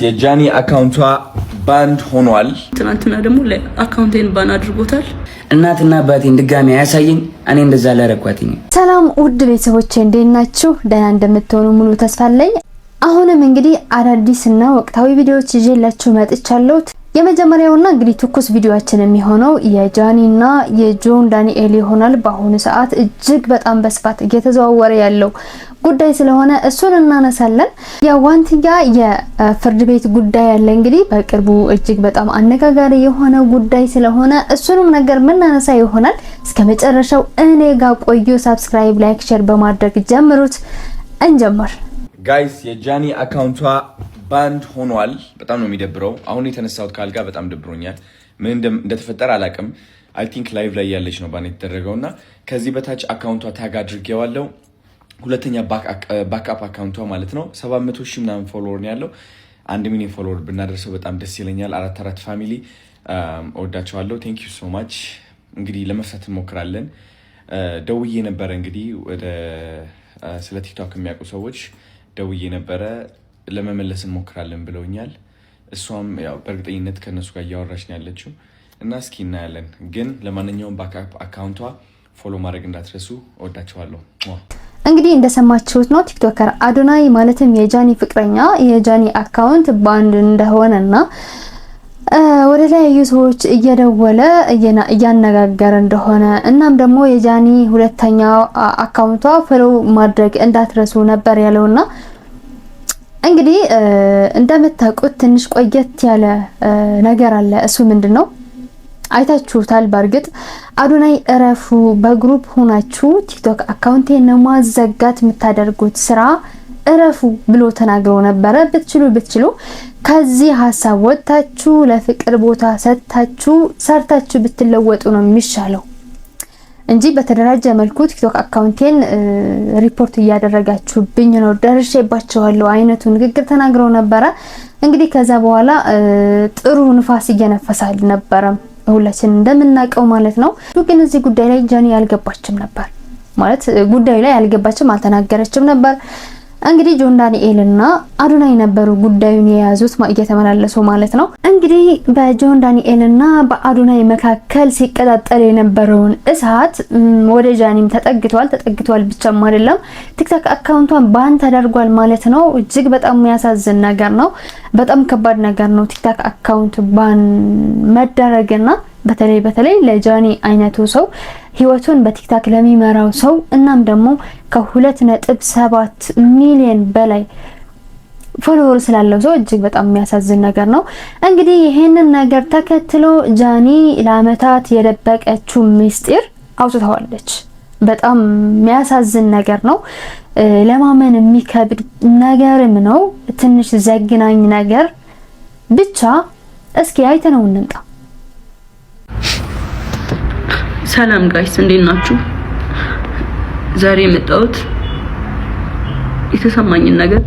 የጃኒ አካውንቷ ባንድ ሆኗል። ትናንትና ደግሞ ለአካውንቴን ባን አድርጎታል። እናትና አባቴን ድጋሚ አያሳየኝ እኔ እንደዛ ላረኳትኝ። ሰላም ውድ ቤተሰቦቼ እንዴት ናችሁ? ደህና እንደምትሆኑ ሙሉ ተስፋ አለኝ። አሁንም እንግዲህ አዳዲስና ወቅታዊ ቪዲዮዎች ይዤላችሁ መጥቻለሁ። የመጀመሪያውና እንግዲህ ትኩስ ቪዲዮአችን የሚሆነው የጃኒና የጆን ዳንኤል ይሆናል። በአሁኑ ሰዓት እጅግ በጣም በስፋት እየተዘዋወረ ያለው ጉዳይ ስለሆነ እሱን እናነሳለን። የዋንትያ የፍርድ ቤት ጉዳይ አለ እንግዲህ በቅርቡ እጅግ በጣም አነጋጋሪ የሆነ ጉዳይ ስለሆነ እሱንም ነገር ምናነሳ ይሆናል። እስከ መጨረሻው እኔ ጋር ቆዩ። ሰብስክራይብ፣ ላይክ፣ ሼር በማድረግ ጀምሩት። እንጀምር ጋይስ። የጃኒ አካውንቷ ባንድ ሆኗል። በጣም ነው የሚደብረው። አሁን የተነሳሁት ካልጋ በጣም ደብሮኛል። ምን እንደተፈጠረ አላውቅም። አይ ቲንክ ላይቭ ላይ ያለች ነው ባን የተደረገውና ከዚህ በታች አካውንቷ ታግ አድርጌዋለሁ። ሁለተኛ ባክአፕ አካውንቷ ማለት ነው 700,000 ምናምን ፎሎወር ነው ያለው። 1 ሚሊዮን ፎሎወር ብናደርሰው በጣም ደስ ይለኛል። አራት ፋሚሊ እወዳቸዋለሁ። ቴንክ ዩ ሶ ማች። እንግዲህ ለመፍታት እንሞክራለን። ደውዬ ነበረ እንግዲህ ወደ ስለ ቲክቶክ የሚያውቁ ሰዎች ደውዬ ነበረ ለመመለስ እንሞክራለን ብለውኛል። እሷም ያው በእርግጠኝነት ከነሱ ጋር እያወራች ነው ያለችው እና እስኪ እናያለን። ግን ለማንኛውም ባክአፕ አካውንቷ ፎሎ ማድረግ እንዳትረሱ። እወዳቸዋለሁ። እንግዲህ እንደሰማችሁት ነው ቲክቶከር አዶናይ ማለትም የጃኒ ፍቅረኛ የጃኒ አካውንት ባንድ እንደሆነና ወደ ተለያዩ ሰዎች እየደወለ እያነጋገረ እንደሆነ እናም ደግሞ የጃኒ ሁለተኛ አካውንቷ ፎሎ ማድረግ እንዳትረሱ ነበር ያለውና እንግዲህ እንደምታውቁት ትንሽ ቆየት ያለ ነገር አለ። እሱ ምንድነው? አይታችሁታል። በእርግጥ አዶናይ እረፉ፣ በግሩፕ ሆናችሁ ቲክቶክ አካውንቴን ማዘጋት የምታደርጉት ስራ እረፉ ብሎ ተናግሮ ነበረ። ብትችሉ ከዚህ ሀሳብ ወጣችሁ ለፍቅር ቦታ ሰጥታችሁ ሰርታችሁ ብትለወጡ ነው የሚሻለው እንጂ በተደራጀ መልኩ ቲክቶክ አካውንቴን ሪፖርት እያደረጋችሁብኝ ነው ደርሼባችኋለሁ አይነቱ ንግግር ተናግረው ነበረ። እንግዲህ ከዛ በኋላ ጥሩ ንፋስ እየነፈሳል ነበረ ሁላችን እንደምናውቀው ማለት ነው። ግን እዚህ ጉዳይ ላይ ጃኒ ያልገባችም ነበር ማለት ጉዳዩ ላይ ያልገባችም አልተናገረችም ነበር። እንግዲህ ጆን ዳንኤል እና አዶናይ ነበሩ ጉዳዩን የያዙት እየተመላለሱ ማለት ነው። እንግዲህ በጆን ዳንኤል እና በአዶናይ መካከል ሲቀጣጠል የነበረውን እሳት ወደ ጃኒም ተጠግቷል ብቻም አይደለም ቲክቶክ አካውንቷን ባን ተደርጓል ማለት ነው። እጅግ በጣም የሚያሳዝን ነገር ነው። በጣም ከባድ ነገር ነው ቲክቶክ አካውንት ባን መደረግና በተለይ ለጃኒ አይነቱ ሰው ህይወቱን በቲክቶክ ለሚመራው ሰው እናም ደግሞ ከ2.7 ሚሊዮን በላይ ፎሎወር ስላለው ሰው እጅግ በጣም የሚያሳዝን ነገር ነው። እንግዲህ ይሄንን ነገር ተከትሎ ጃኒ ለአመታት የደበቀችው ምስጢር አውጥታዋለች። በጣም የሚያሳዝን ነገር ነው። ለማመን የሚከብድ ነገርም ነው። ትንሽ ዘግናኝ ነገር ብቻ። እስኪ አይተነው እንምጣ። ሰላም ጋይስ እንዴት ናችሁ? ዛሬ የመጣሁት የተሰማኝን ነገር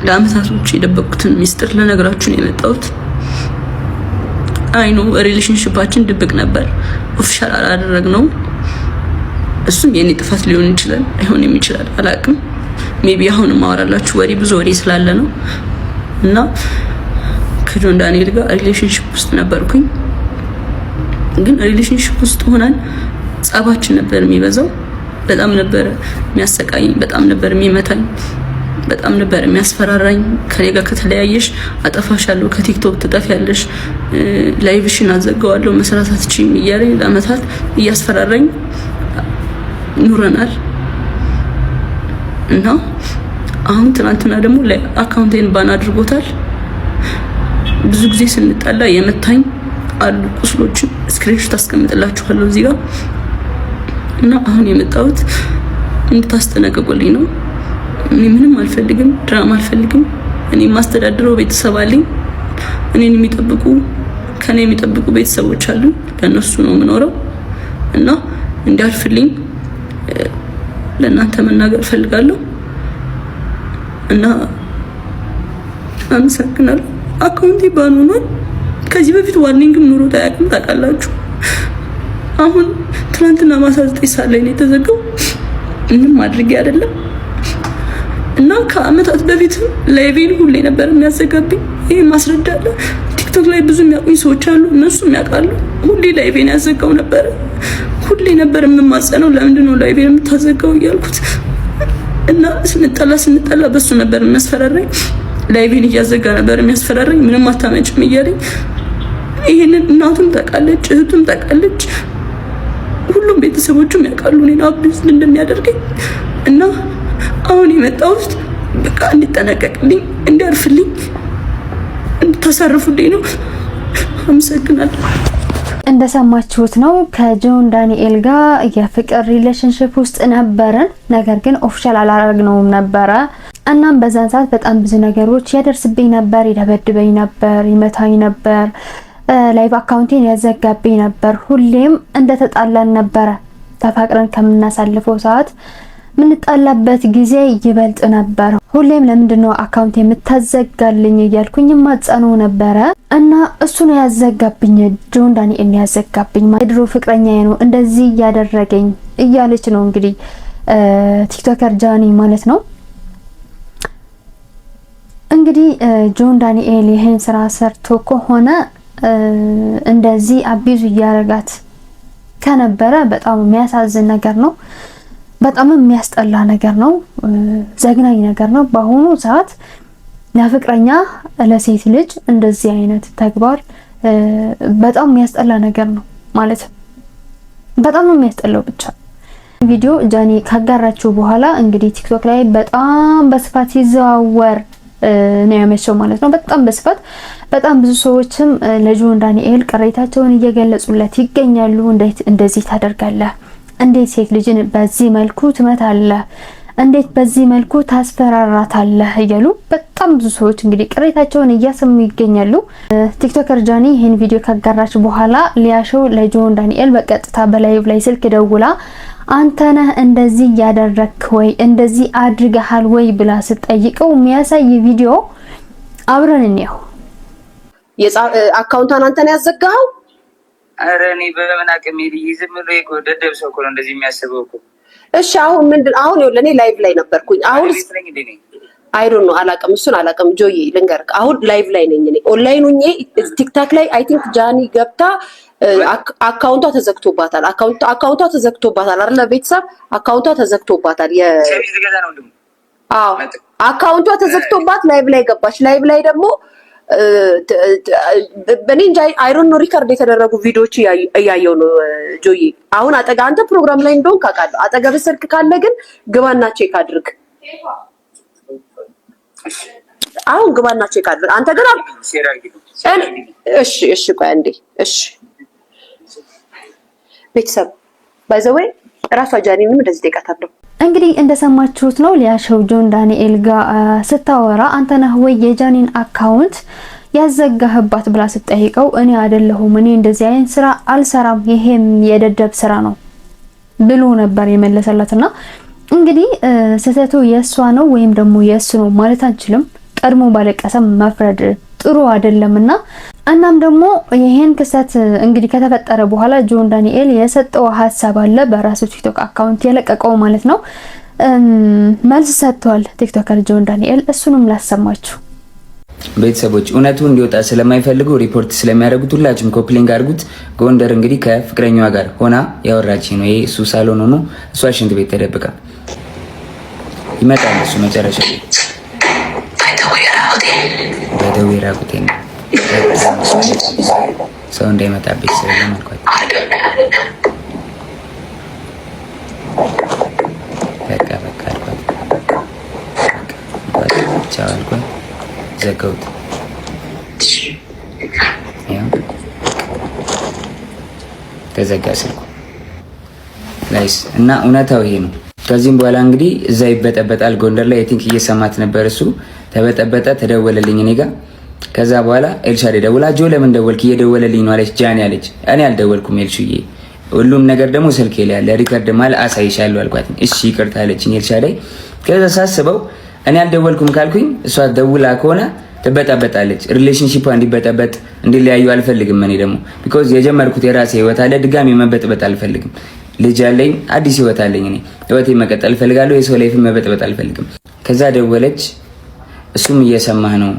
ለአመታቶች የደበቁትን ሚስጥር ለነገራችሁ ነው የመጣሁት። አይኑ ሪሌሽንሺፓችን ድብቅ ነበር፣ ኦፊሻል አላደረግነው። እሱም የኔ ጥፋት ሊሆን ይችላል አይሆንም ይችላል አላቅም። ሜቢ አሁን ማወራላችሁ ወሬ ብዙ ወሬ ስላለ ነው እና ከጆን ዳንኤል ጋር ሪሌሽንሺፕ ውስጥ ነበርኩኝ። ግን ሪሌሽንሺፕ ውስጥ ሆነን ጸባችን ነበር የሚበዛው። በጣም ነበር የሚያሰቃየኝ፣ በጣም ነበር የሚመታኝ፣ በጣም ነበር የሚያስፈራራኝ። ከኔ ጋር ከተለያየሽ አጠፋሻለሁ፣ ከቲክቶክ ትጠፊያለሽ፣ ላይቭሽን አዘጋዋለሁ፣ መስራት አትችይም እያለኝ ለአመታት እያስፈራራኝ ኑረናል እና አሁን ትናንትና ደግሞ አካውንቴን ባን አድርጎታል። ብዙ ጊዜ ስንጣላ የመታኝ አሉ ቁስሎችን ስክሪንሾት አስቀምጥላችኋለሁ እዚህ ጋር እና አሁን የመጣሁት እንድታስጠነቅቁልኝ ነው። እኔ ምንም አልፈልግም፣ ድራማ አልፈልግም። እኔ ማስተዳድረው ቤተሰብ አለኝ። እኔን የሚጠብቁ ከኔ የሚጠብቁ ቤተሰቦች አሉ። ለነሱ ነው የምኖረው እና እንዲያልፍልኝ ለእናንተ መናገር ፈልጋለሁ እና አመሰግናለሁ። አካውንቴ ባን ሆኗል። ከዚህ በፊት ዋርኒንግም ኑሮ ታያቅም ታውቃላችሁ። አሁን ትናንትና ማታ 9 ሰዓት ላይ ነው የተዘጋው። ምንም አድርጌ አይደለም እና ከአመታት በፊት ላይቬን ሁሌ ነበር የሚያዘጋብኝ። ይሄ ማስረዳለ ቲክቶክ ላይ ብዙ የሚያውቁኝ ሰዎች አሉ፣ እነሱም ያውቃሉ። ሁሌ ላይቬን ያዘጋው ነበር። ሁሌ ነበር የምማጸነው ለምንድን ነው ላይቬን የምታዘጋው እያልኩት እና ስንጣላ በሱ ነበር የሚያስፈራራኝ። ላይቬን እያዘጋ ነበር የሚያስፈራራኝ። ምንም አታመጭም እያለኝ ይሄንን እናቱም ታውቃለች፣ እህቱም ታውቃለች፣ ሁሉም ቤተሰቦቹም ያውቃሉ እኔን አብዩዝ እንደሚያደርገኝ እና አሁን የመጣሁት በቃ እንዲጠነቀቅልኝ፣ እንዲያርፍልኝ፣ እንድታሳርፉልኝ ነው። አመሰግናለሁ። እንደሰማችሁት ነው ከጆን ዳንኤል ጋር የፍቅር ሪሌሽንሺፕ ውስጥ ነበርን። ነገር ግን ኦፊሻል አላረግነውም ነበረ። እናም በዛን ሰዓት በጣም ብዙ ነገሮች ያደርስብኝ ነበር፣ ይደበድበኝ ነበር፣ ይመታኝ ነበር፣ ላይቭ አካውንቴን ያዘጋብኝ ነበር። ሁሌም እንደተጣላን ነበረ። ተፋቅረን ከምናሳልፈው ሰዓት ምንጣላበት ጊዜ ይበልጥ ነበር። ሁሌም ለምንድነው አካውንት የምታዘጋልኝ እያልኩኝ ማጸኑ ነበረ እና እሱ ነው ያዘጋብኝ። ጆን ዳንኤል ነው ያዘጋብኝ። የድሮ ፍቅረኛዬ ነው እንደዚህ ያደረገኝ እያለች ነው እንግዲህ ቲክቶከር ጃኒ ማለት ነው። እንግዲህ ጆን ዳንኤል ይሄን ስራ ሰርቶ ከሆነ እንደዚህ አቢዙ እያረጋት ከነበረ በጣም የሚያሳዝን ነገር ነው። በጣም የሚያስጠላ ነገር ነው። ዘግናኝ ነገር ነው። በአሁኑ ሰዓት ለፍቅረኛ ለሴት ልጅ እንደዚህ አይነት ተግባር በጣም የሚያስጠላ ነገር ነው ማለት በጣም ነው የሚያስጠላው። ብቻ ቪዲዮ ጃኒ ካጋራችሁ በኋላ እንግዲህ ቲክቶክ ላይ በጣም በስፋት ሲዘዋወር ነው ያመሸው ማለት ነው። በጣም በስፋት በጣም ብዙ ሰዎችም ለጆን ዳንኤል ቅሬታቸውን እየገለጹለት ይገኛሉ። እንዴት እንደዚህ ታደርጋለህ? እንዴት ሴት ልጅን በዚህ መልኩ ትመታለህ? እንዴት በዚህ መልኩ ታስፈራራታለህ? እያሉ በጣም ብዙ ሰዎች እንግዲህ ቅሬታቸውን እያሰሙ ይገኛሉ። ቲክቶከር ጃኒ ይሄን ቪዲዮ ካጋራች በኋላ ሊያሾው ለጆን ዳንኤል በቀጥታ በላይቭ ላይ ስልክ ደውላ አንተ ነህ እንደዚህ ያደረክ ወይ እንደዚህ አድርገሃል ወይ ብላ ስትጠይቀው የሚያሳይ ቪዲዮ አብረን እንየው። አካውንቷን አንተ ነህ ያዘጋኸው? ኧረ እኔ በምን አቅሜ ዝም ብሎ እኮ ደደብ ሰው እኮ ነው እንደዚህ የሚያስበው እኮ። እሺ አሁን ምንድን አሁን ለኔ ላይቭ ላይ ነበርኩኝ። አሁን አይ ዶንት ኖ አላውቅም፣ እሱን አላውቅም። ጆዬ ልንገርክ፣ አሁን ላይቭ ላይ ነኝ እኔ ኦንላይን ሆኜ ቲክታክ ላይ አይ ቲንክ ጃኒ ገብታ አካውንቷ ተዘግቶባታል። አካውንቷ ተዘግቶባታል አይደል? ቤተሰብ አካውንቷ ተዘግቶባታል። አዎ አካውንቷ ተዘግቶባት ላይቭ ላይ ገባች። ላይቭ ላይ ደግሞ በኔ እንጃ አይ ዶንት ኖ ሪከርድ የተደረጉ ቪዲዮዎች እያየው ነው ጆዬ። አሁን አጠጋ አንተ ፕሮግራም ላይ እንደሆን ካውቃለሁ። አጠገብ ስልክ ካለ ግን ግባና ቼክ አድርግ። አሁን ግባና ቼክ አድርግ። አንተ ግን እሺ ቆይ አንዴ። እሺ ቤተሰብ ባይ ዘ ዌይ ራሷ ጃኒንም እንደዚህ ደቃታለሁ። እንግዲህ እንደሰማችሁት ነው ሊያሾው ጆን ዳንኤል ጋር ስታወራ አንተ ነህ ወይ የጃኒን አካውንት ያዘጋህባት ብላ ስትጠይቀው እኔ አይደለሁም፣ እኔ እንደዚህ አይነት ስራ አልሰራም፣ ይሄም የደደብ ስራ ነው ብሎ ነበር የመለሰላትና እንግዲህ ስህተቱ የሷ ነው ወይም ደግሞ የሱ ነው ማለት አንችልም። ቀድሞ ባለቀሰም መፍረድ ጥሩ አይደለምና እናም ደግሞ ይሄን ክስተት እንግዲህ ከተፈጠረ በኋላ ጆን ዳንኤል የሰጠው ሐሳብ አለ በራሱ ቲክቶክ አካውንት የለቀቀው ማለት ነው። መልስ ሰጥቷል ቲክቶከር ጆን ዳንኤል። እሱንም ላሰማችሁ። ቤተሰቦች እውነቱ እንዲወጣ ስለማይፈልጉ ሪፖርት ስለሚያደርጉት ሁላችሁም ኮፕሊንግ አድርጉት። ጎንደር እንግዲህ ከፍቅረኛዋ ጋር ሆና ያወራች ነው። ይሄ እሱ ሳሎን ሆኖ እሷ ሽንት ቤት ተደብቃ ይመጣል። እሱ መጨረሻ በደዌራ ጉቴን ሰው እንዳይመጣብኝ ስለማልኳት በቃ ቻልኩኝ ዘጋሁት። ተዘጋ ስልኩ ናይስ። እና እውነታው ይሄ ነው። ከዚህም በኋላ እንግዲህ እዛ ይበጠበጣል። ጎንደር ላይ ቲንክ እየሰማት ነበር። እሱ ተበጠበጠ፣ ተደወለልኝ እኔ ጋር። ከዛ በኋላ ኤልሻዴ ደውላ ጆ ለምን ደወልክ? እየደወለልኝ ነው አለች። ጃኒ አለች። እኔ አልደወልኩም ኤልሹዬ፣ ሁሉም ነገር ደግሞ ስልኬ ላይ ያለ ሪከርድ ማለት አሳይሻለሁ አልኳት። እሺ ይቅርታ አለችኝ ኤልሻዴ። ከዛ ሳስበው እኔ አልደወልኩም ካልኩኝ እሷ ደውላ ከሆነ ትበጣበጣለች። ሪሌሽንሺፑ እንዲበጠበጥ እንዲለያዩ አልፈልግም። እኔ ደግሞ ቢኮዝ የጀመርኩት የራሴ ህይወት አለ፣ ድጋሚ መበጥበጥ አልፈልግም። ልጅ አለኝ፣ አዲስ ህይወት አለኝ። እኔ ህይወቴን መቀጠል እፈልጋለሁ። የሰው ላይፍን መበጥበጥ አልፈልግም። ከዛ ደወለች። እሱም እየሰማህ ነው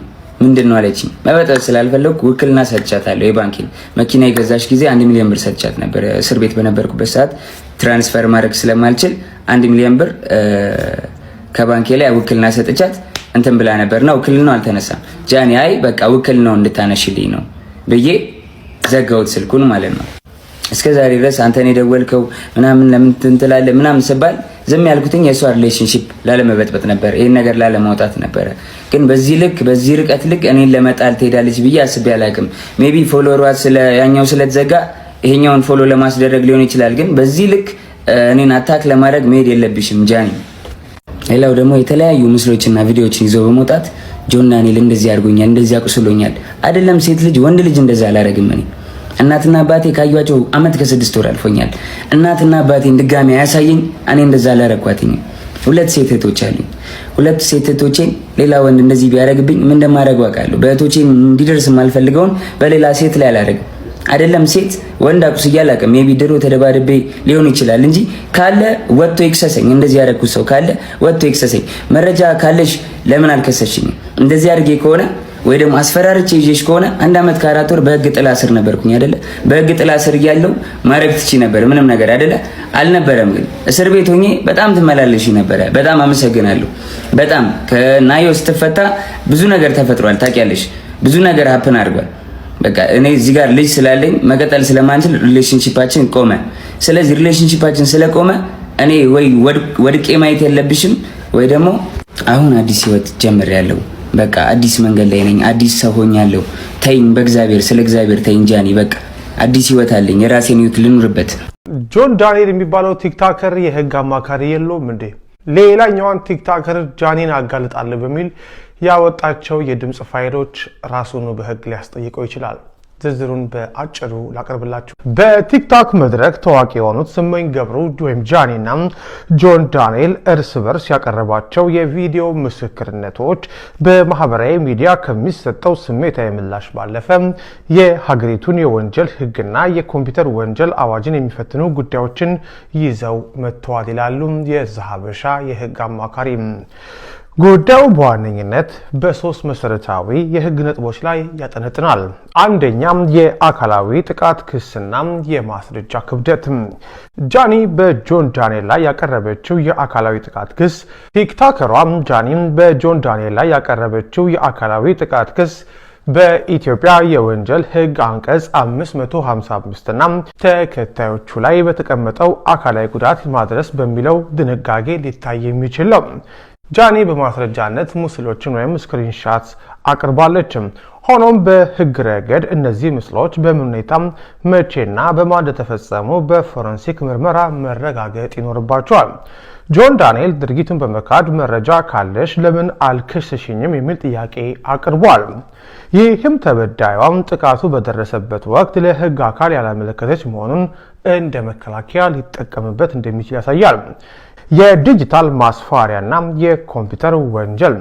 ምንድነው አለችኝ። መበጠጥ ስላልፈለኩ ውክልና ሰጥቻታለሁ። የባንኪን መኪና የገዛሽ ጊዜ 1 ሚሊዮን ብር ሰጥቻት ነበር። እስር ቤት በነበርኩበት ሰዓት ትራንስፈር ማድረግ ስለማልችል 1 ሚሊዮን ብር ከባንኬ ላይ ውክልና ሰጥቻት እንትን ብላ ነበርና ውክልናው አልተነሳም። ጃኒ አይ በቃ ውክልናው እንድታነሽልኝ ነው ብዬ ዘጋሁት ስልኩን ማለት ነው። እስከዛሬ ድረስ አንተን የደወልከው ምናምን ለምን ትንትላለህ ምናምን ስባል ዝም ያልኩትኝ የሷ ሪሌሽንሺፕ ላለመበጥበጥ ነበር፣ ይሄን ነገር ላለማውጣት ነበር። ግን በዚህ ልክ በዚህ ርቀት ልክ እኔን ለመጣል ትሄዳለች ብዬ አስቤ አላቅም። ሜቢ ፎሎወሯ ያኛው ስለተዘጋ ይሄኛውን ፎሎ ለማስደረግ ሊሆን ይችላል። ግን በዚህ ልክ እኔን አታክ ለማድረግ መሄድ የለብሽም ጃኒ። ሌላው ደግሞ የተለያዩ ምስሎችና ቪዲዮዎችን ይዞ በመውጣት ጆን ዳንኤል እንደዚህ አድርጎኛል፣ እንደዚህ አቁስሎኛል። አይደለም ሴት ልጅ ወንድ ልጅ እንደዛ አላረግም እኔ። እናትና አባቴ ካዩዋቸው አመት ከ6 ወር አልፎኛል። እናትና አባቴን ድጋሚ አያሳየኝ እኔ እንደዛ አላረኳትኝ። 2 ሴት እህቶች አሉኝ። 2 ሴት እህቶቼን ሌላ ወንድ እንደዚህ ቢያረግብኝ ምን እንደማደርገው አውቃለሁ። በእህቶቼ እንዲደርስ የማልፈልገውን በሌላ ሴት ላይ አላረግም። አይደለም ሴት ወንድ አቁስዬ አላውቅም። ሜቢ ድሮ ተደባድቤ ሊሆን ይችላል እንጂ ካለ ወጥቶ ይክሰሰኝ። እንደዚህ ያደረኩት ሰው ካለ ወጥቶ ይክሰሰኝ። መረጃ ካለሽ ለምን አልከሰሽኝም? እንደዚህ አድርጌ ከሆነ ወይ ደግሞ አስፈራርቼ ይዤሽ ከሆነ 1 አመት ከ4 ወር በህግ ጥላ ስር ነበርኩኝ አይደለ? በህግ ጥላ ስር እያለሁ ማድረግ ትቺ ነበር ምንም ነገር አይደለ? አልነበረም። ግን እስር ቤት ሆኜ በጣም ትመላለሽ ነበረ። በጣም አመሰግናለሁ። በጣም ከናዮ ስትፈታ ብዙ ነገር ተፈጥሯል። ታውቂያለሽ፣ ብዙ ነገር ሀፕን አድርጓል። በቃ እኔ እዚህ ጋር ልጅ ስላለኝ መቀጠል ስለማንችል ሪሌሽንሺፓችን ቆመ። ስለዚህ ሪሌሽንሺፓችን ስለቆመ እኔ ወይ ወድቄ ማየት የለብሽም ወይ ደግሞ አሁን አዲስ ህይወት ጀምሬያለሁ። በቃ አዲስ መንገድ ላይ ነኝ። አዲስ ሰው ሆኛለሁ። ተይኝ፣ በእግዚአብሔር ስለ እግዚአብሔር ተይኝ ጃኒ። በቃ አዲስ ህይወት አለኝ። የራሴን ህይወት ልኑርበት። ጆን ዳንኤል የሚባለው ቲክታከር የህግ አማካሪ የለውም እንዴ? ሌላኛዋን ቲክታከር ጃኒን አጋልጣለሁ በሚል ያወጣቸው የድምጽ ፋይሎች ራሱን በህግ ሊያስጠይቀው ይችላል። ዝርዝሩን በአጭሩ ላቀርብላችሁ። በቲክቶክ መድረክ ታዋቂ የሆኑት ስመኝ ገብሩ ወይም ጃኒና ጆን ዳንኤል እርስ በርስ ያቀረባቸው የቪዲዮ ምስክርነቶች በማህበራዊ ሚዲያ ከሚሰጠው ስሜታዊ ምላሽ ባለፈ የሀገሪቱን የወንጀል ህግና የኮምፒውተር ወንጀል አዋጅን የሚፈትኑ ጉዳዮችን ይዘው መጥተዋል ይላሉ የዛሀበሻ የህግ አማካሪ። ጉዳዩ በዋነኝነት በ3 መሰረታዊ የህግ ነጥቦች ላይ ያጠነጥናል። አንደኛም የአካላዊ ጥቃት ክስና የማስረጃ ክብደት። ጃኒ በጆን ዳንኤል ላይ ያቀረበችው የአካላዊ ጥቃት ክስ ቲክቶከሯ ጃኒ በጆን ዳንኤል ላይ ያቀረበችው የአካላዊ ጥቃት ክስ በኢትዮጵያ የወንጀል ህግ አንቀጽ 555 እና ተከታዮቹ ላይ በተቀመጠው አካላዊ ጉዳት ማድረስ በሚለው ድንጋጌ ሊታይ የሚችል ነው። ጃኒ በማስረጃነት ምስሎችን ወይም ስክሪንሻት አቅርባለች። ሆኖም በህግ ረገድ እነዚህ ምስሎች በምን ሁኔታ መቼና በማን እንደተፈጸሙ በፎረንሲክ ምርመራ መረጋገጥ ይኖርባቸዋል። ጆን ዳንኤል ድርጊቱን በመካድ መረጃ ካለሽ ለምን አልከሰሽኝም የሚል ጥያቄ አቅርቧል። ይህም ተበዳዩም ጥቃቱ በደረሰበት ወቅት ለህግ አካል ያላመለከተች መሆኑን እንደ መከላከያ ሊጠቀምበት እንደሚችል ያሳያል። የዲጂታል ማስፈራሪያና የኮምፒውተር ወንጀል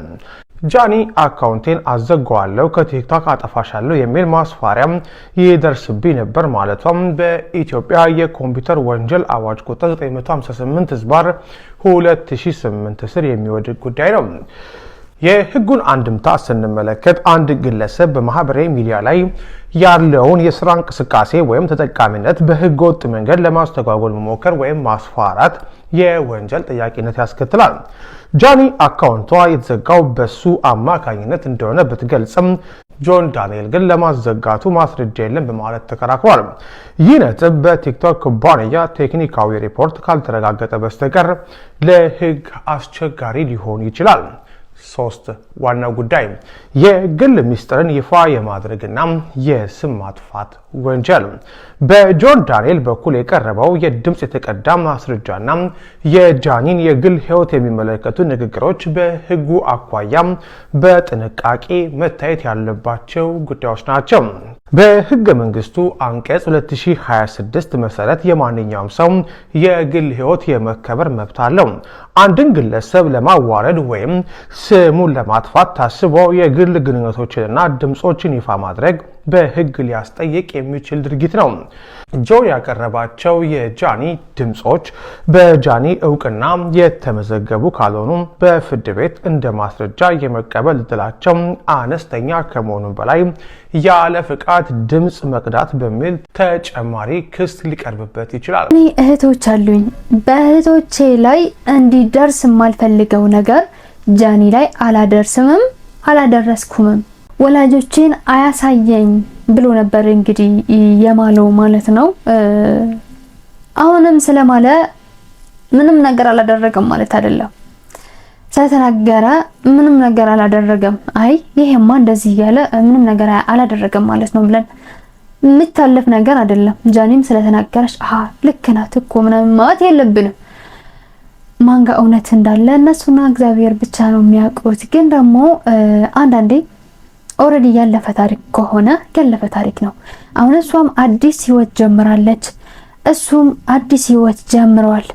ጃኒ አካውንቴን አዘጋዋለሁ ከቲክቶክ አጠፋሻለሁ የሚል ማስፈራሪያ ይደርስብኝ ነበር ማለቷም በኢትዮጵያ የኮምፒውተር ወንጀል አዋጅ ቁጥር 958/2008 ስር የሚወድቅ ጉዳይ ነው። የህጉን አንድምታ ስንመለከት አንድ ግለሰብ በማህበራዊ ሚዲያ ላይ ያለውን የስራ እንቅስቃሴ ወይም ተጠቃሚነት በህገ ወጥ መንገድ ለማስተጓጎል መሞከር ወይም ማስፈራራት የወንጀል ጠያቂነት ያስከትላል። ጃኒ አካውንቷ የተዘጋው በሱ አማካኝነት እንደሆነ ብትገልጽም ጆን ዳንኤል ግን ለማዘጋቱ ማስረጃ የለም በማለት ተከራክሯል። ይህ ነጥብ በቲክቶክ ኩባንያ ቴክኒካዊ ሪፖርት ካልተረጋገጠ በስተቀር ለህግ አስቸጋሪ ሊሆን ይችላል። 3 ዋናው ጉዳይ የግል ሚስጥርን ይፋ የማድረግና የስም ማጥፋት ወንጀል። በጆን ዳንኤል በኩል የቀረበው የድምጽ የተቀዳ ማስረጃና የጃኒን የግል ህይወት የሚመለከቱ ንግግሮች በህጉ አኳያ በጥንቃቄ መታየት ያለባቸው ጉዳዮች ናቸው። በህገ መንግስቱ አንቀጽ 2026 መሰረት የማንኛውም ሰው የግል ህይወት የመከበር መብት አለው። አንድን ግለሰብ ለማዋረድ ወይም ስሙን ለማጥፋት ታስቦ የግል ግንኙነቶችንና ድምጾችን ይፋ ማድረግ በህግ ሊያስጠይቅ የሚችል ድርጊት ነው። ጆ ያቀረባቸው የጃኒ ድምጾች በጃኒ እውቅና የተመዘገቡ ካልሆኑ በፍርድ ቤት እንደ ማስረጃ የመቀበል እድላቸው አነስተኛ ከመሆኑ በላይ ያለ ፍቃድ ድምጽ መቅዳት በሚል ተጨማሪ ክስ ሊቀርብበት ይችላል። እኔ እህቶች አሉኝ። በእህቶቼ ላይ እንዲደርስ የማልፈልገው ነገር ጃኒ ላይ አላደርስምም አላደረስኩምም። ወላጆቼን አያሳየኝ ብሎ ነበር እንግዲህ የማለው ማለት ነው። አሁንም ስለማለ ምንም ነገር አላደረገም ማለት አይደለም። ስለተናገረ ምንም ነገር አላደረገም፣ አይ ይሄማ እንደዚህ ያለ ምንም ነገር አላደረገም ማለት ነው ብለን የምታለፍ ነገር አይደለም። ጃኒም ስለተናገረች ልክ ናት እኮ ምናምን ማለት የለብንም። ማንጋ እውነት እንዳለ እነሱና እግዚአብሔር ብቻ ነው የሚያውቁት። ግን ደግሞ አንዳንዴ ኦሬዲ ያለፈ ታሪክ ከሆነ ያለፈ ታሪክ ነው። አሁን እሷም አዲስ ህይወት ጀምራለች፣ እሱም አዲስ ህይወት ጀምሯል።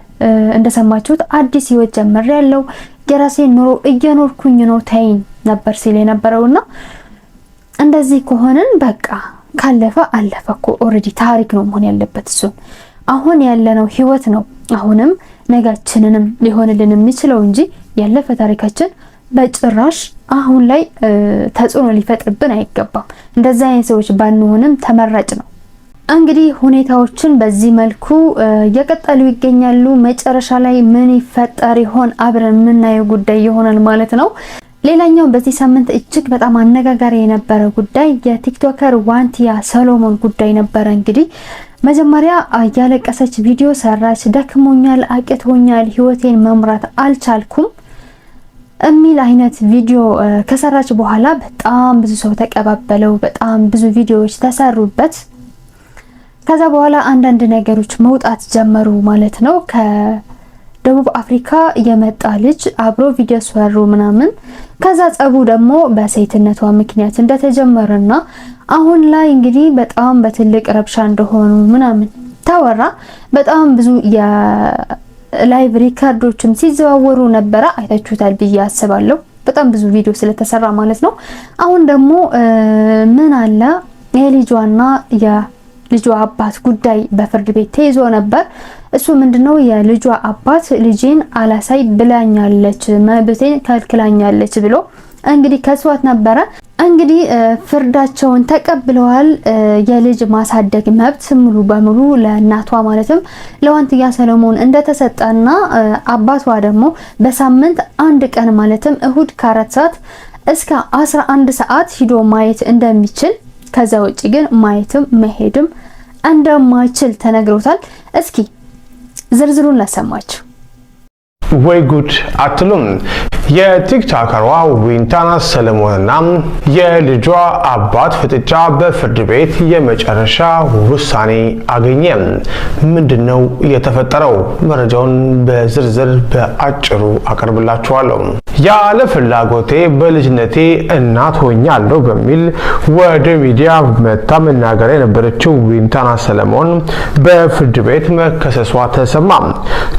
እንደሰማችሁት አዲስ ህይወት ጀምሬያለሁ፣ የራሴን ኑሮ እየኖርኩኝ ነው ተይኝ ነበር ሲል የነበረውና እንደዚህ ከሆነን በቃ ካለፈ አለፈ እኮ ኦሬዲ ታሪክ ነው መሆን ያለበት። እሱ አሁን ያለነው ህይወት ነው። አሁንም ነጋችንንም ሊሆንልን የሚችለው እንጂ ያለፈ ታሪካችን በጭራሽ አሁን ላይ ተጽዕኖ ሊፈጥርብን አይገባም። እንደዛ አይነት ሰዎች ባንሆንም ተመራጭ ነው። እንግዲህ ሁኔታዎችን በዚህ መልኩ እየቀጠሉ ይገኛሉ። መጨረሻ ላይ ምን ይፈጠር ይሆን አብረን የምናየው ጉዳይ ይሆናል ማለት ነው። ሌላኛው በዚህ ሳምንት እጅግ በጣም አነጋጋሪ የነበረ ጉዳይ የቲክቶከር ዋንቲያ ሰሎሞን ጉዳይ ነበረ። እንግዲህ መጀመሪያ ያለቀሰች ቪዲዮ ሰራች። ደክሞኛል፣ አቅቶኛል፣ ህይወቴን መምራት አልቻልኩም የሚል አይነት ቪዲዮ ከሰራች በኋላ በጣም ብዙ ሰው ተቀባበለው። በጣም ብዙ ቪዲዮዎች ተሰሩበት። ከዛ በኋላ አንዳንድ ነገሮች መውጣት ጀመሩ ማለት ነው። ከደቡብ አፍሪካ የመጣ ልጅ አብሮ ቪዲዮ ሰሩ ምናምን። ከዛ ጸቡ ደግሞ በሴትነቷ ምክንያት እንደተጀመረና አሁን ላይ እንግዲህ በጣም በትልቅ ረብሻ እንደሆኑ ምናምን ታወራ። በጣም ብዙ የላይቭ ሪካርዶችም ሲዘዋወሩ ነበረ። አይታችሁታል ብዬ አስባለሁ። በጣም ብዙ ቪዲዮ ስለተሰራ ማለት ነው። አሁን ደግሞ ምን አለ የልጇና የልጇ አባት ጉዳይ በፍርድ ቤት ተይዞ ነበር። እሱ ምንድነው የልጇ አባት ልጄን አላሳይ ብላኛለች፣ መብቴን ከልክላኛለች ብሎ እንግዲህ ከሷት ነበረ። እንግዲህ ፍርዳቸውን ተቀብለዋል። የልጅ ማሳደግ መብት ሙሉ በሙሉ ለእናቷ ማለትም ለዋንቲያ ሰሎሞን እንደተሰጠና አባቷ ደግሞ በሳምንት አንድ ቀን ማለትም እሁድ ከ4 ሰዓት እስከ 11 ሰዓት ሂዶ ማየት እንደሚችል፣ ከዛ ውጪ ግን ማየትም መሄድም እንደማይችል ተነግሮታል። እስኪ ዝርዝሩን ላሰማችሁ። ወይ ጉድ አትሉም? የቲክቶከሯ ዊንታና ሰለሞንና የልጇ አባት ፍጥጫ በፍርድ ቤት የመጨረሻ ውሳኔ አገኘ። ምንድነው የተፈጠረው? መረጃውን በዝርዝር በአጭሩ አቀርብላችኋለሁ። ያለ ፍላጎቴ በልጅነቴ እናት ሆኛለሁ በሚል ወደ ሚዲያ መታ መናገር የነበረችው ዊንታና ሰለሞን በፍርድ ቤት መከሰሷ ተሰማ።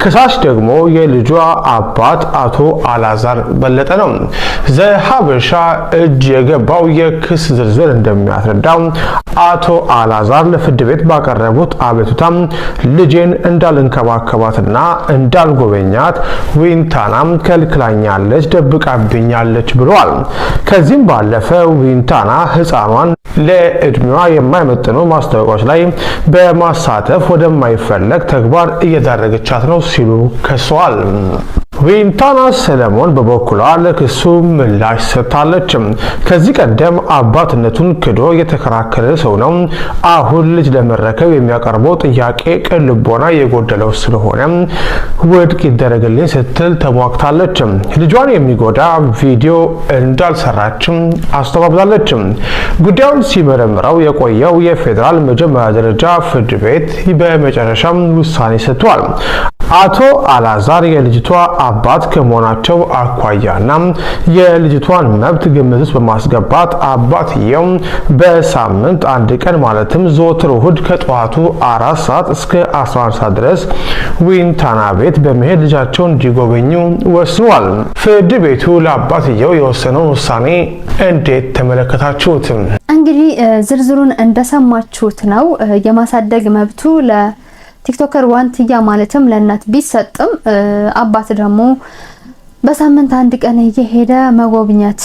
ከሳሽ ደግሞ የልጇ አባት አቶ አላዛር በለጠ ነው። ዘሀበሻ እጅ የገባው የክስ ዝርዝር እንደሚያስረዳው አቶ አላዛር ለፍርድ ቤት ባቀረቡት አቤቱታ ልጄን እንዳልንከባከባትና እንዳልጎበኛት ዊንታናም ከልክላኛለች፣ ደብቃብኛለች ብለዋል። ከዚህም ባለፈ ዊንታና ህፃኗን ለእድሜዋ የማይመጥኑ ማስታወቂያዎች ላይ በማሳተፍ ወደማይፈለግ ተግባር እየዳረገቻት ነው ሲሉ ከሰዋል። ዊንታና ሰለሞን በበኩሏ ለክሱ ምላሽ ሰጥታለች። ከዚህ ቀደም አባትነቱን ክዶ የተከራከረ ሰው ነው። አሁን ልጅ ለመረከብ የሚያቀርበው ጥያቄ ቅን ልቦና የጎደለው ስለሆነ ውድቅ ይደረግልኝ ስትል ተሟግታለች። ልጇን የሚጎዳ ቪዲዮ እንዳልሰራችም አስተባብላለች። ጉዳዩን ሲመረምረው የቆየው የፌዴራል መጀመሪያ ደረጃ ፍርድ ቤት በመጨረሻም ውሳኔ ሰጥቷል። አቶ አላዛር የልጅቷ አባት ከመሆናቸው አኳያና የልጅቷን መብት ግምት ውስጥ በማስገባት አባትየው በሳምንት አንድ ቀን ማለትም ዘወትር እሁድ ከጠዋቱ 4 ሰዓት እስከ 11 ሰዓት ድረስ ዊንታና ቤት በመሄድ ልጃቸውን እንዲጎበኙ ወስኗል። ፍርድ ቤቱ ለአባትየው የወሰነውን ውሳኔ እንዴት ተመለከታችሁት? እንግዲህ ዝርዝሩን እንደሰማችሁት ነው። የማሳደግ መብቱ ቲክቶከር ዋንትያ ማለትም ለእናት ቢሰጥም አባት ደግሞ በሳምንት አንድ ቀን እየሄደ መጎብኘት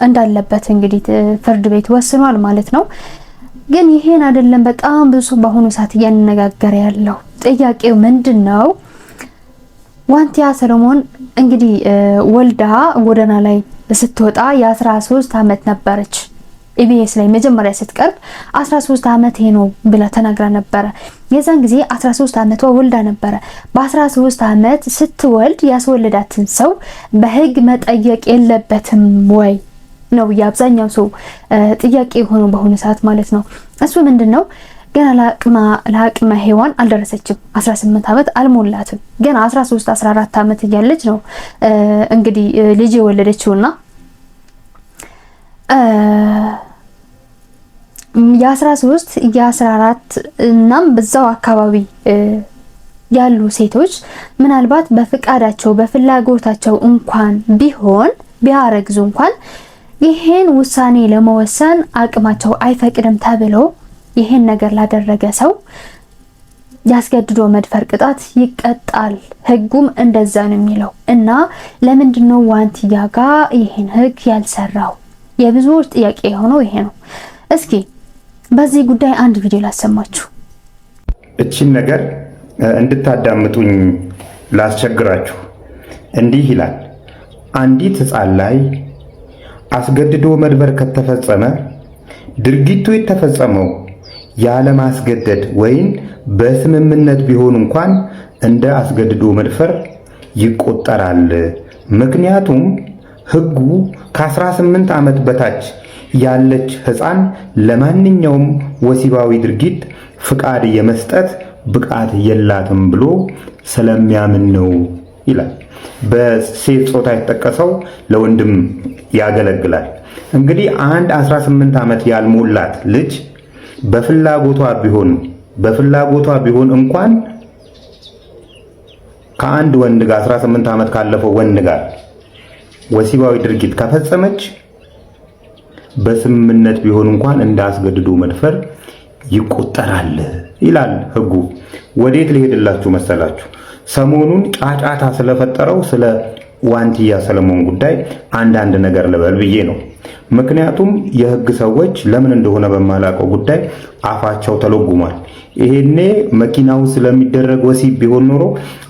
እንዳለበት እንግዲህ ፍርድ ቤት ወስኗል ማለት ነው። ግን ይሄን አይደለም በጣም ብዙ በአሁኑ ሰዓት እያነጋገረ ያለው ጥያቄው ምንድነው? ዋንትያ ሰለሞን እንግዲህ ወልዳ ጎዳና ላይ ስትወጣ የ13 ዓመት ነበረች። ኢቢኤስ ላይ መጀመሪያ ስትቀርብ 13 ዓመት ነው ብላ ተናግራ ነበር። የዛን ጊዜ 13 ዓመቷ ወልዳ ነበር። በ13 ዓመት ስትወልድ ያስወለዳትን ሰው በህግ መጠየቅ የለበትም ወይ ነው የአብዛኛው ሰው ጥያቄ ሆኖ በሆነ ሰዓት ማለት ነው። እሱ ምንድነው ገና ለአቅመ ሔዋን አልደረሰችም። 18 ዓመት አልሞላትም። ገና 13 14 ዓመት እያለች ነው እንግዲህ ልጅ የወለደችውና የ13 የ14 እናም በዛው አካባቢ ያሉ ሴቶች ምናልባት በፍቃዳቸው በፍላጎታቸው እንኳን ቢሆን ቢያረግዙ እንኳን ይሄን ውሳኔ ለመወሰን አቅማቸው አይፈቅድም ተብሎ ይሄን ነገር ላደረገ ሰው ያስገድዶ መድፈር ቅጣት ይቀጣል። ህጉም እንደዛ ነው የሚለው እና ለምንድነው ዋንትያ ጋር ይሄን ህግ ያልሰራው? የብዙዎች ጥያቄ የሆነው ይሄ ነው። እስኪ በዚህ ጉዳይ አንድ ቪዲዮ ላሰማችሁ። እቺን ነገር እንድታዳምጡኝ ላስቸግራችሁ። እንዲህ ይላል። አንዲት ህፃን ላይ አስገድዶ መድፈር ከተፈጸመ ድርጊቱ የተፈጸመው ያለ ማስገደድ ወይም በስምምነት ቢሆን እንኳን እንደ አስገድዶ መድፈር ይቆጠራል። ምክንያቱም ህጉ ከ18 ዓመት በታች ያለች ህፃን ለማንኛውም ወሲባዊ ድርጊት ፍቃድ የመስጠት ብቃት የላትም ብሎ ስለሚያምን ነው ይላል። በሴት ጾታ የተጠቀሰው ለወንድም ያገለግላል። እንግዲህ አንድ 18 ዓመት ያልሞላት ልጅ በፍላጎቷ ቢሆን እንኳን ከአንድ ወንድ ጋር 18 ዓመት ካለፈው ወንድ ጋር ወሲባዊ ድርጊት ከፈጸመች በስምምነት ቢሆን እንኳን እንዳስገድዶ መድፈር ይቆጠራል ይላል ህጉ። ወዴት ሊሄድላችሁ መሰላችሁ? ሰሞኑን ጫጫታ ስለፈጠረው ስለ ዋንትያ ሰለሞን ጉዳይ አንዳንድ ነገር ልበል ብዬ ነው። ምክንያቱም የህግ ሰዎች ለምን እንደሆነ በማላውቀው ጉዳይ አፋቸው ተለጉሟል። ይሄኔ መኪናው ስለሚደረግ ወሲብ ቢሆን ኖሮ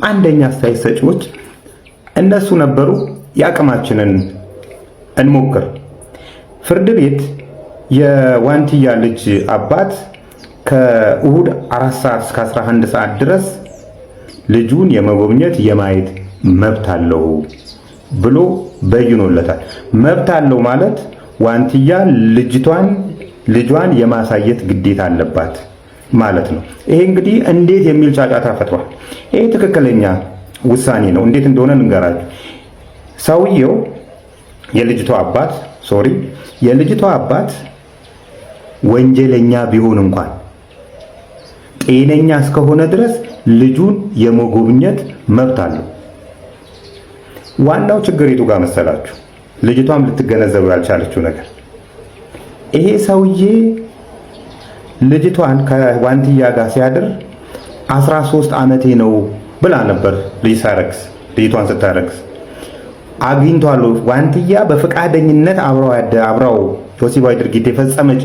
አንደኛ አስተያየት ሰጪዎች እነሱ ነበሩ። ያቅማችንን እንሞክር። ፍርድ ቤት የዋንትያ ልጅ አባት ከእሁድ 4 ሰዓት እስከ 11 ሰዓት ድረስ ልጁን የመጎብኘት የማየት መብት አለው ብሎ በይኖለታል። መብት አለው ማለት ዋንትያ ልጇን የማሳየት ግዴታ አለባት ማለት ነው። ይሄ እንግዲህ እንዴት የሚል ጫጫታ ፈጥሯል። ይሄ ትክክለኛ ውሳኔ ነው። እንዴት እንደሆነ እንገራችሁ። ሰውየው የልጅቷ አባት ወንጀለኛ ቢሆን እንኳን ጤነኛ እስከሆነ ድረስ ልጁን የመጎብኘት መብት አለው። ዋናው ችግር የቱ ጋር መሰላችሁ? ልጅቷም ልትገነዘቡ ያልቻለችው ነገር ይሄ ሰውዬ ልጅቷን ከዋንትያ ጋር ሲያድር 13 ዓመቴ ነው ብላ ነበር ልጅቷን ስታረግዝ አግኝቷል። ዋንትያ በፈቃደኝነት አብራው ወሲባዊ ድርጊት የፈጸመች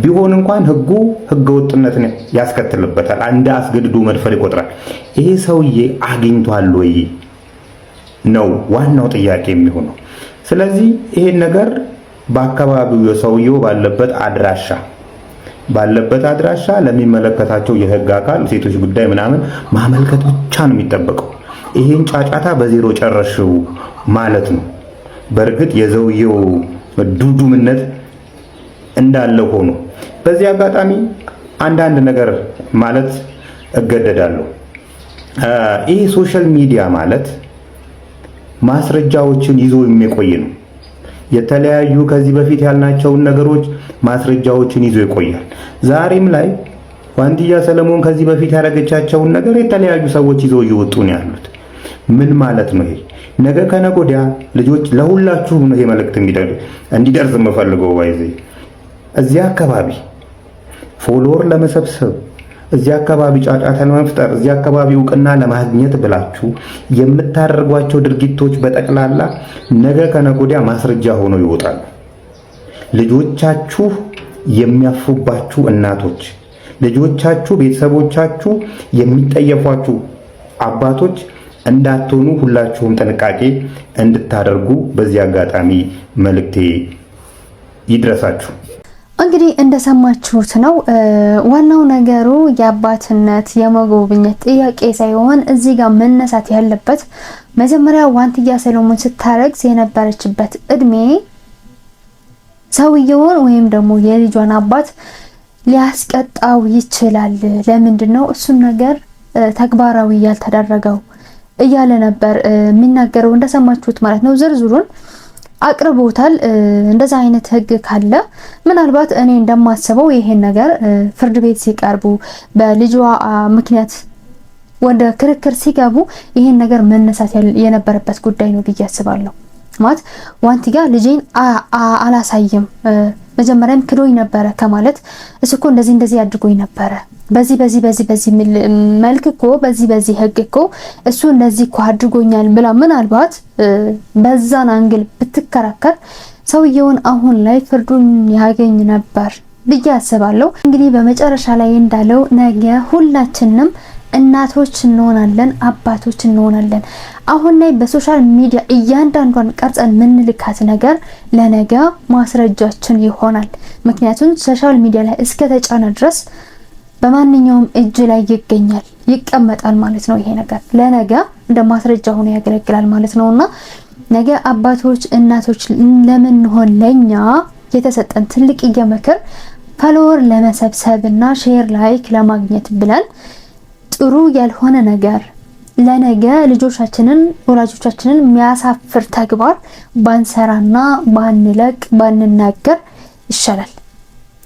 ቢሆን እንኳን ህጉ ህገወጥነትን ያስከትልበታል፣ እንደ አስገድዶ መድፈር ይቆጥራል። ይሄ ሰውዬ አግኝቷል ወይ ነው ዋናው ጥያቄ የሚሆነው። ስለዚህ ይሄን ነገር በአካባቢው የሰውየው ባለበት አድራሻ ለሚመለከታቸው የህግ አካል ሴቶች ጉዳይ ምናምን ማመልከት ብቻ ነው የሚጠበቀው። ይሄን ጫጫታ በዜሮ ጨረሽው ማለት ነው። በእርግጥ የሰውየው ዱዱምነት እንዳለ ሆኖ በዚህ አጋጣሚ አንዳንድ ነገር ማለት እገደዳለሁ። ይሄ ሶሻል ሚዲያ ማለት ማስረጃዎችን ይዞ የሚቆይ ነው። የተለያዩ ከዚህ በፊት ያልናቸውን ነገሮች ማስረጃዎችን ይዞ ይቆያል። ዛሬም ላይ ዋንትያ ሰለሞን ከዚህ በፊት ያደረገቻቸውን ነገር የተለያዩ ሰዎች ይዘው እየወጡ ነው ያሉት። ምን ማለት ነው ይሄ? ነገ ከነገ ወዲያ ልጆች ለሁላችሁም ነው ይሄ መልእክት እንዲደርስ የምፈልገው። ባይዜ እዚህ አካባቢ ፎሎወር ለመሰብሰብ፣ እዚህ አካባቢ ጫጫታ ለመፍጠር፣ እዚህ አካባቢ እውቅና ለማግኘት ብላችሁ የምታደርጓቸው ድርጊቶች በጠቅላላ ነገ ከነገ ወዲያ ማስረጃ ሆነው ይወጣሉ። ልጆቻችሁ የሚያፉባችሁ እናቶች፣ ልጆቻችሁ ቤተሰቦቻችሁ የሚጠየፏችሁ አባቶች እንዳትሆኑ ሁላችሁም ጥንቃቄ እንድታደርጉ በዚህ አጋጣሚ መልእክቴ ይድረሳችሁ። እንግዲህ እንደሰማችሁት ነው። ዋናው ነገሩ የአባትነት የመጎብኘት ጥያቄ ሳይሆን እዚህ ጋር መነሳት ያለበት መጀመሪያ ዋንትያ ሰለሞን ስታረግዝ የነበረችበት እድሜ ሰውየውን ወይም ደግሞ የልጇን አባት ሊያስቀጣው ይችላል። ለምንድን ነው እሱን ነገር ተግባራዊ ያልተደረገው እያለ ነበር የሚናገረው። እንደሰማችሁት ማለት ነው። ዝርዝሩን አቅርቦታል። እንደዛ አይነት ህግ ካለ ምናልባት እኔ እንደማስበው ይሄን ነገር ፍርድ ቤት ሲቀርቡ በልጇ ምክንያት ወደ ክርክር ሲገቡ ይሄን ነገር መነሳት የነበረበት ጉዳይ ነው ብዬ አስባለሁ። ማለት ዋንትያ ልጄን አላሳይም መጀመሪያም ክዶኝ ነበረ ከማለት እሱ እኮ እንደዚህ አድርጎኝ ነበረ በዚህ መልክ እኮ በዚህ ህግ እኮ እሱ እንደዚህ እኮ አድርጎኛል ብላ ምናልባት በዛን አንግል ብትከራከር ሰውየውን አሁን ላይ ፍርዱን ያገኝ ነበር ብዬ አስባለሁ። እንግዲህ በመጨረሻ ላይ እንዳለው ነገ ሁላችንም እናቶች እንሆናለን፣ አባቶች እንሆናለን። አሁን ላይ በሶሻል ሚዲያ እያንዳንዷን ቀርጸን ምንልካት ነገር ለነገ ማስረጃችን ይሆናል። ምክንያቱም ሶሻል ሚዲያ ላይ እስከ ተጫነ ድረስ በማንኛውም እጅ ላይ ይገኛል፣ ይቀመጣል ማለት ነው። ይሄ ነገር ለነገ እንደ ማስረጃ ሆኖ ያገለግላል ማለት ነውና ነገ አባቶች እናቶች ለምን ሆነ ለኛ የተሰጠን ትልቅ የምክር ፎሎወር ለመሰብሰብና ሼር ላይክ ለማግኘት ብለን ጥሩ ያልሆነ ነገር ለነገ ልጆቻችንን ወላጆቻችንን የሚያሳፍር ተግባር ባንሰራና ባንለቅ ባንናገር ይሻላል።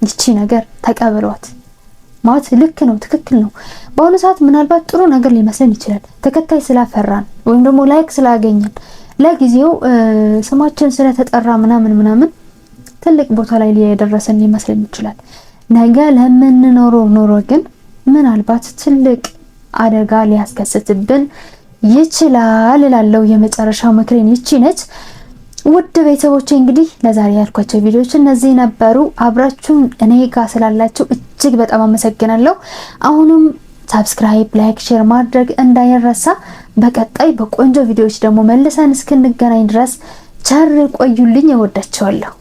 ይቺ ነገር ተቀበሏት ማለት ልክ ነው፣ ትክክል ነው። በአሁኑ ሰዓት ምናልባት ጥሩ ነገር ሊመስለን ይችላል። ተከታይ ስላፈራን ወይም ደግሞ ላይክ ስላገኘን ለጊዜው ስማችን ስለተጠራ ምናምን ትልቅ ቦታ ላይ ሊደረሰን ሊመስለን ይችላል። ነገ ለምንኖረው ኑሮ ግን ምናልባት ትልቅ አደጋ ሊያስከስትብን ይችላል እላለሁ። የመጨረሻው ምክሬን ይቺ ነች። ውድ ቤተሰቦቼ እንግዲህ ለዛሬ ያልኳቸው ቪዲዮዎች እነዚህ ነበሩ። አብራችሁን እኔ ጋር ስላላችሁ እጅግ በጣም አመሰግናለሁ። አሁንም ሰብስክራይብ፣ ላይክ፣ ሼር ማድረግ እንዳይረሳ። በቀጣይ በቆንጆ ቪዲዮዎች ደግሞ መልሰን እስክንገናኝ ድረስ ቸር ቆዩልኝ። እወዳችኋለሁ።